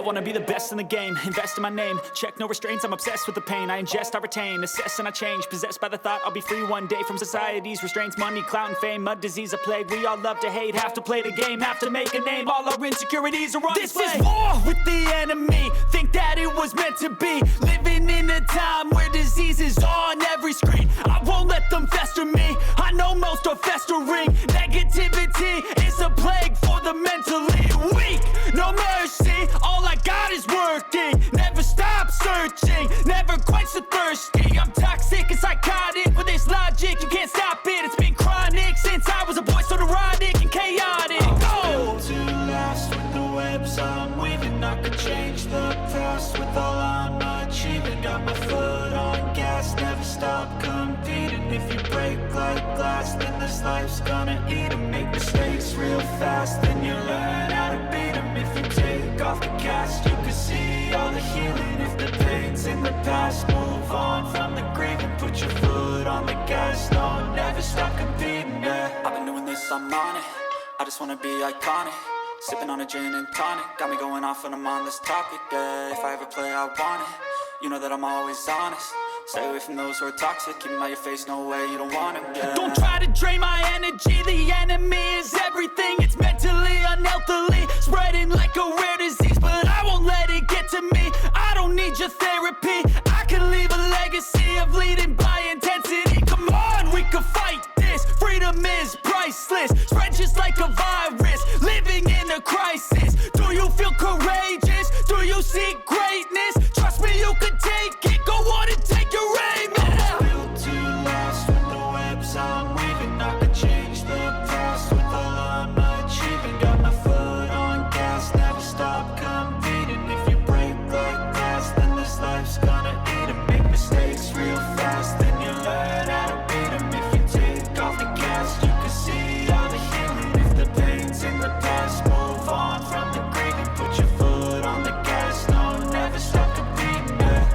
wanna be the best in the game, invest in my name, check no restraints, I'm obsessed with the pain. I ingest, I retain, assess and I change, possessed by the thought I'll be free one day from society's restraints. Money, clout and fame, mud, disease, a plague. We all love to hate, have to play the game, have to make a name. All our insecurities are on display. This is war with the enemy, think that it was meant to be. Living in a time where disease is on every screen. I won't let them fester me, I know most are festering. Negativity is a plague for the mentally weak. No mercy, all I got is working. Never stop searching, never quite so thirsty. I'm toxic and psychotic with this logic, you can't stop it. It's been chronic since I was a boy, so neurotic and chaotic. I'm built to last with the webs I'm weaving. I could change the past with all I'm achieving. Got my foot on gas, never stop competing. If you break like glass, then this life's gonna eat 'em. Make mistakes real fast, then you learn how to beat 'em. If you take off the cast, you can see all the healing. If the pain's in the past, move on from the grave and put your foot on the gas. No, never stop competing, yeah. I've been doing this, I'm on it. I just wanna be iconic. Sipping on a gin and tonic, got me going off when I'm on this topic, yeah. If I ever play, I want it. You know that I'm always honest. Stay away from those who are toxic. Keep them out your face, no way, you don't want it, yeah. Don't try to drain my energy. The enemy is everything. It's mentally, unhealthily, spreading like a rare disease. But I won't let it get to me. I don't need your therapy. I can leave a legacy of leading by intensity. Come on, we can fight this. Freedom is priceless. Spread just like a virus. Living in a crisis. Do you feel courageous? Do you seek greatness? Trust me, you can take it. Go on and take your aim. I'm built to last with the webs I'm weaving. I could change the past with all I'm achieving. Got my foot on gas, never stop competing. If you break like glass, then this life's gonna eat 'em. Make mistakes real fast, then you learn how to beat 'em. If you take off the cast, you can see all the healing. If the pain's in the past, move on from the grave and put your foot on the gas. No, never stop competing, yeah.